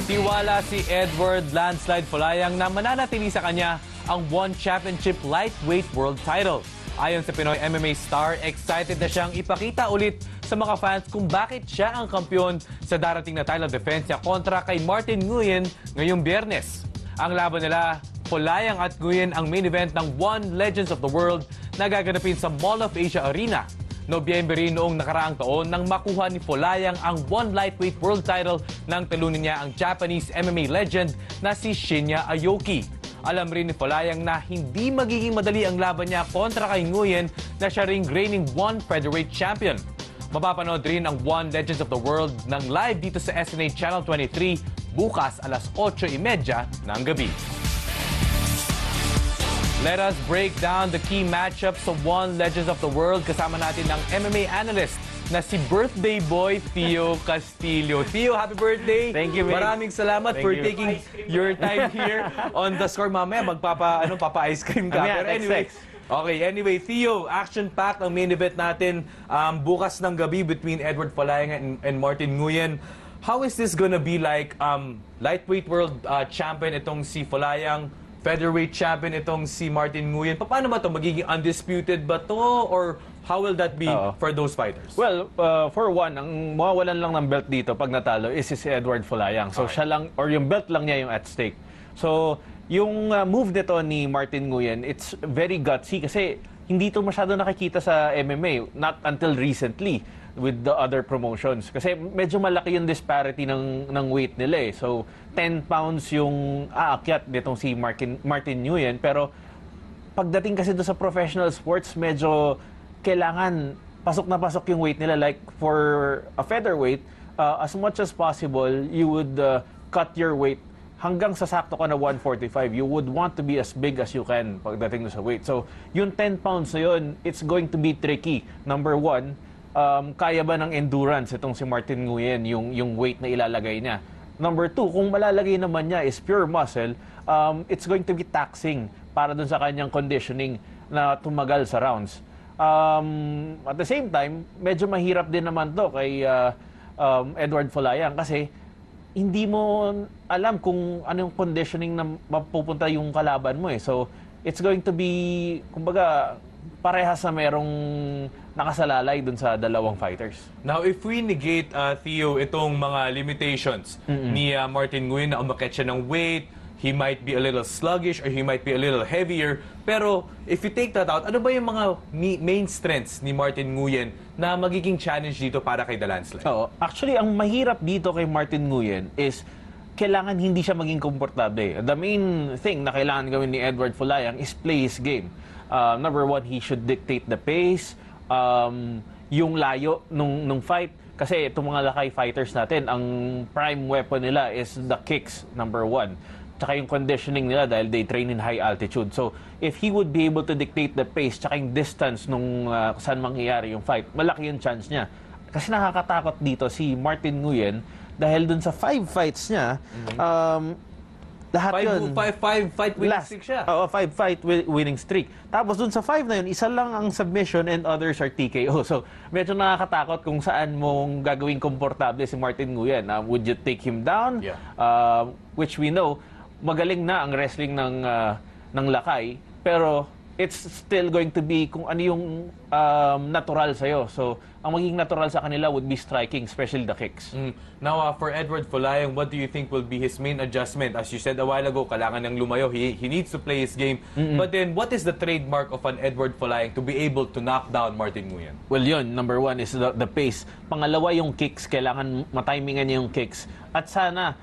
Tiwala si Eduard landslide Folayang na mananatili sa kanya ang One Championship Lightweight World Title. Ayon sa Pinoy MMA star, excited na siyang ipakita ulit sa mga fans kung bakit siya ang kampiyon sa darating na title defense niya kontra kay Martin Nguyen ngayong Biyernes. Ang laban nila, Folayang at Nguyen, ang main event ng One Legends of the World na gaganapin sa Mall of Asia Arena. Nobyembre rin noong nakaraang taon nang makuha ni Folayang ang One Lightweight World Title nang talunin niya ang Japanese MMA legend na si Shinya Aoki. Alam rin ni Folayang na hindi magiging madali ang laban niya kontra kay Nguyen na siya ring reigning One Featherweight Champion. Mapapanood rin ang One Legends of the World ng live dito sa SNA Channel 23 bukas alas 8:30 ng gabi. Let us break down the key matchups sa One Legends of the World. Kasama natin ang MMA analyst na si birthday boy Theo Castillo. Theo, happy birthday! Thank you, man. Maraming salamat for taking your time here on the score. Mamaya papa-ice cream ka. Pero anyway, Theo, action-packed ang main event natin bukas ng gabi between Eduard Folayang and Martin Nguyen. How is this gonna be like? Lightweight world champion itong si Folayang, featherweight champion itong si Martin Nguyen. Paano ba ito? Magiging undisputed ba ito? Or how will that be for those fighters? Well, for one, ang mawawalan lang ng belt dito pag natalo is si Eduard Folayang. So siya lang, or yung belt lang niya yung at stake. So yung move nito ni Martin Nguyen, it's very gutsy kasi hindi ito masyado nakikita sa MMA, not until recently with the other promotions. Kasi medyo malaki yung disparity ng weight nila eh. So 10 pounds yung aakyat nitong si Martin Nguyen. Pero pagdating kasi doon sa professional sports, medyo kailangan pasok na pasok yung weight nila. Like for a featherweight, as much as possible, you would cut your weight hanggang sa sakto ka na 145. You would want to be as big as you can pagdating sa weight. So yung 10 pounds na yun, it's going to be tricky. Number one, kaya ba ng endurance itong si Martin Nguyen yung weight na ilalagay niya? Number two, kung malalagay naman niya is pure muscle, it's going to be taxing para dun sa kanyang conditioning na tumagal sa rounds. At the same time, medyo mahirap din naman to kay Eduard Folayang kasi hindi mo alam kung anong conditioning na mapupunta yung kalaban mo eh. So, it's going to be, kumbaga, parehas na merong nakasalalay dun sa dalawang fighters. Now, if we negate, Theo, itong mga limitations ni Martin Nguyen na umakyat siya ng weight, he might be a little sluggish or he might be a little heavier. Pero if you take that out, ano ba yung mga main strengths ni Martin Nguyen na magiging challenge dito para kay The Landslide? Actually, ang mahirap dito kay Martin Nguyen is kailangan hindi siya maging komportable. The main thing na kailangan gawin ni Eduard Folayang is play his game. Number one, he should dictate the pace, yung layo nung fight. Kasi itong mga lakay fighters natin, ang prime weapon nila is the kicks, number one. Tsaka yung conditioning nila dahil they train in high altitude. So, if he would be able to dictate the pace tsaka yung distance nung saan mangyayari yung fight, malaki yung chance niya. Kasi nakakatakot dito si Martin Nguyen dahil dun sa 5 fights niya, lahat yun. 5 fight winning streak siya. 5 fight winning streak. Tapos dun sa 5 na yun, isa lang ang submission and others are TKO. So, medyo nakakatakot kung saan mong gagawing komportable si Martin Nguyen. Would you take him down? Yeah. Which we know, magaling na ang wrestling ng lakay, pero it's still going to be kung ano yung natural sa'yo. So, ang magiging natural sa kanila would be striking, especially the kicks. Now, for Eduard Folayang, what do you think will be his main adjustment? As you said a while ago, kailangan ng lumayo. He needs to play his game. But then, what is the trademark of an Eduard Folayang to be able to knock down Martin Nguyen? Well, yun. Number one is the pace. Pangalawa, yung kicks. Kailangan matimingan niya yung kicks. At sana,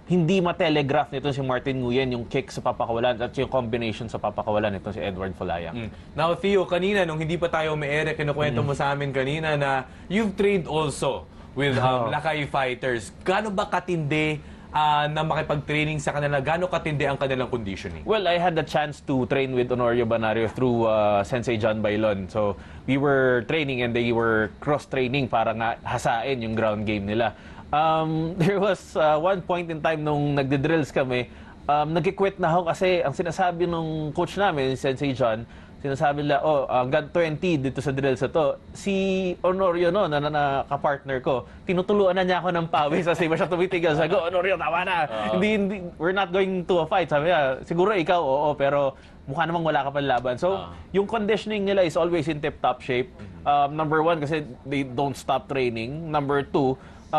hindi ma-telegraph nito si Martin Nguyen yung kick sa papakawalan at yung combination sa papakawalan nito si Eduard Folayang. Now, Theo, kanina, nung hindi pa tayo may-ere, kinukwento mo sa amin kanina na you've trained also with lakay fighters. Gaano ba katindi na makipag-training sa kanila? Gaano katindi ang kanilang conditioning? Well, I had the chance to train with Honorio Banario through Sensei John Bailon. So, we were training and they were cross-training para nga hasain yung ground game nila. There was one point in time nung nagdi-drills kami, nag-quit na ako kasi ang sinasabi ng coach namin, Sensei John, sinasabi nila, hanggang 20 dito sa drills na to. Si Honorio no, na kapartner ko, tinutuluan na niya ako ng pawis kasi siya tumitigil. Sabi ko, Honorio, tama na. Hindi, we're not going to a fight. Sabi niya, siguro ikaw, oo, pero mukha namang wala ka pang laban. So, yung conditioning nila is always in tip-top shape. Number 1, kasi they don't stop training. Number 2,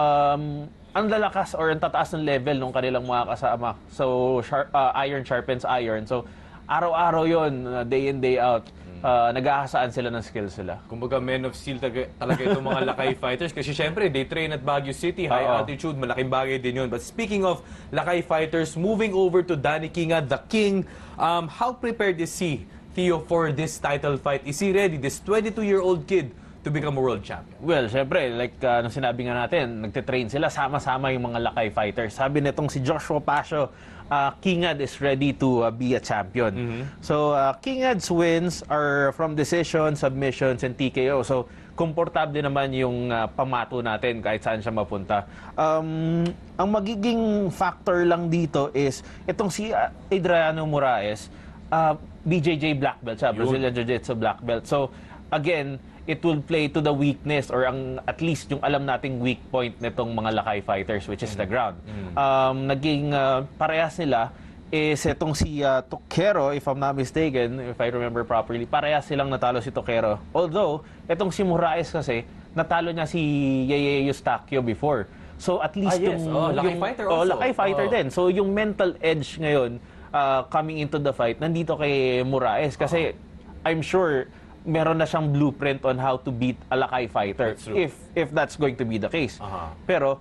ang lalakas or ang tataas ng level ng kanilang mga kasama. So, iron sharpens iron. So, araw-araw yon, day in, day out. Nag-aasaan sila ng skills sila. Kumbaga, men of steel talaga itong mga lakay fighters. Kasi syempre, they train at Baguio City, high altitude, malaking bagay din yun. But speaking of lakay fighters, moving over to Danny Kinga, the King, how prepared is he, Theo, for this title fight? Is he ready, this 22-year-old kid, to become a world champion? Well, syempre, like nung sinabi nga natin, nagtitrain sila, sama-sama yung mga lakay fighters. Sabi nitong si Joshua Pasio, Kingad is ready to be a champion. So, Kingad's wins are from decision, submissions, and TKO. So, komportable naman yung pamato natin kahit saan siya mapunta. Ang magiging factor lang dito is itong si Adriano Moraes, BJJ black belt siya, Brazilian Jiu-Jitsu black belt. So, again, it will play to the weakness or at least yung alam nating weak point nitong mga lakay fighters, which is the ground. Naging parehas nila is itong si Toquero, if I'm not mistaken, if I remember properly, parehas silang natalo si Toquero. Although, itong si Moraes kasi, natalo niya si Yeye Eustachio before. So at least lakay fighter also. Lakay fighter din. So yung mental edge ngayon coming into the fight, nandito kay Moraes kasi I'm sure meron na siyang blueprint on how to beat a lakay fighter if that's going to be the case. Pero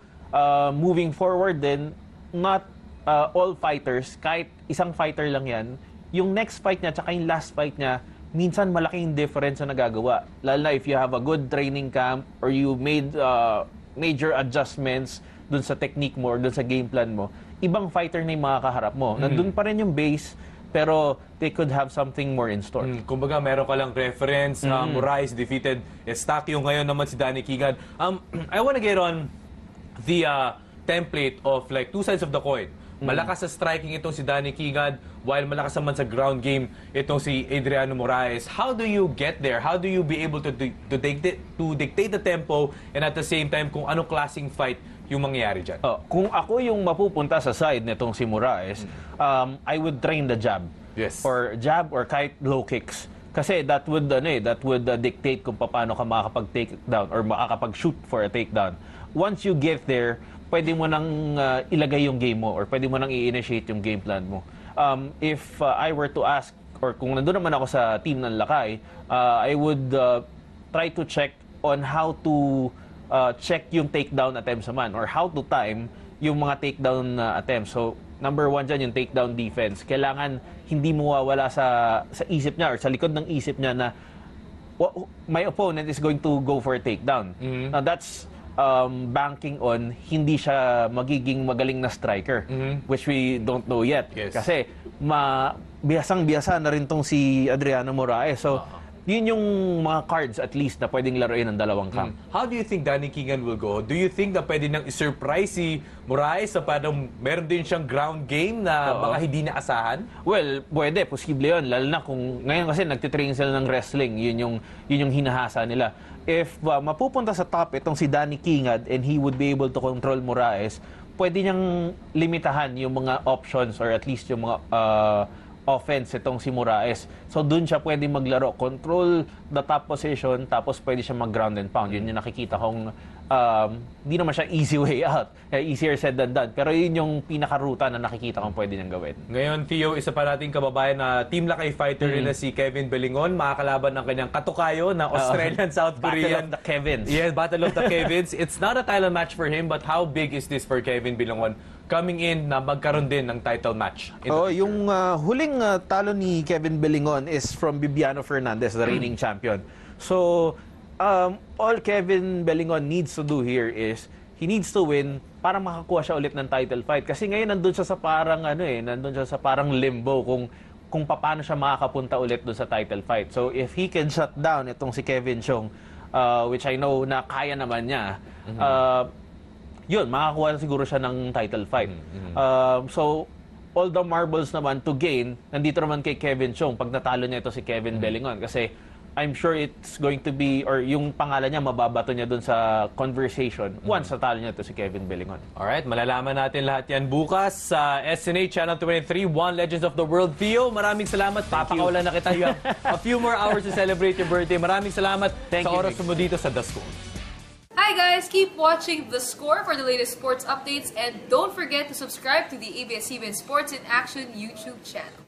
moving forward then, not all fighters, kahit isang fighter lang yan, yung next fight niya tsaka yung last fight niya, minsan malaking difference na nagagawa. Lalo na if you have a good training camp or you made major adjustments dun sa technique mo or dun sa game plan mo, ibang fighter na yung makakaharap mo. Nandun pa rin yung base, pero they could have something more in store. Kumbaga, meron ka lang reference. Moraes defeated Eustachio. Ngayon naman si Danny Kinga. I wanna get on the template of like two sides of the coin. Malakas sa striking itong si Danny Kinga, while malakas naman sa ground game itong si Adriano Moraes. How do you get there? How do you be able to dictate the tempo and at the same time kung anong klaseng fight yung mangyayari dyan? Kung ako yung mapupunta sa side nitong si Moraes, I would train the jab. Yes. Or jab or kahit low kicks. Kasi that would dictate kung paano ka makakapag-take down or makakapag-shoot for a takedown. Once you get there, pwede mo nang ilagay yung game mo or pwede mo nang i-initiate yung game plan mo. If I were to ask, or kung nandun naman ako sa team ng Lakay, I would try to check on how to check yung takedown attempts naman or how to time yung mga takedown attempts. So, number 1 dyan, yung takedown defense. Kailangan hindi mo mawawala sa isip niya or sa likod ng isip niya na my opponent is going to go for a takedown. Now, that's banking on hindi siya magiging magaling na striker, which we don't know yet. Yes. Kasi biyasang-biyasa na rin tong si Adriano Moraes. So, yun yung mga cards at least na pwedeng laruin ng dalawang camp. How do you think Danny Kinga will go? Do you think na pwede nang i-surprise si Moraes sa parang meron din siyang ground game na baka hindi naasahan? Well, pwede, posible yun. Lalo na kung ngayon kasi nagtitrain sila ng wrestling, yun yung hinahasa nila. If mapupunta sa top itong si Danny Kinga and he would be able to control Moraes, pwede niyang limitahan yung mga options or at least yung mga offense itong si Moraes. So dun siya pwede maglaro, control the top position, tapos pwede siya mag-ground and pound. Yun yung nakikita kong hindi naman siya easy way out. Easier said than done. Pero yun yung pinakaruta na nakikita kong pwede niyang gawin. Ngayon, Theo, isa pa nating kababayan na team lakay fighter rin na si Kevin Belingon, makakalaban ng kanyang katukayo na Australian-South Korean. Battle of the Kevins. Yes, Battle of the Kevins. It's not a title match for him, but how big is this for Kevin Belingon coming in na magkaroon din ng title match? Yung huling talo ni Kevin Belingon is from Bibiano Fernandez, the reigning champion. So, all Kevin Belingon needs to do here is he needs to win para makakuha siya ulit ng title fight. Kasi ngayon nandun siya sa parang nandun siya sa parang limbo kung paano siya makakapunta ulit dun sa title fight. So, if he can shut down itong si Kevin Chong, which I know na kaya naman niya, yun, makakuha siguro siya ng title fight. So, all the marbles naman to gain, nandito naman kay Kevin Chong pag natalo niya ito si Kevin Bellingon. Kasi I'm sure it's going to be, or yung pangalan niya, mababato niya dun sa conversation once natalo niya ito si Kevin Bellingon. Alright, malalaman natin lahat yan bukas sa SNA Channel 23, One Legends of the World. Theo, maraming salamat. Papakawalan na kita. You have a few more hours to celebrate your birthday. Maraming salamat sa oras mo dito sa The Score. Hi guys, keep watching The Score for the latest sports updates and don't forget to subscribe to the ABS-CBN Sports in Action YouTube channel.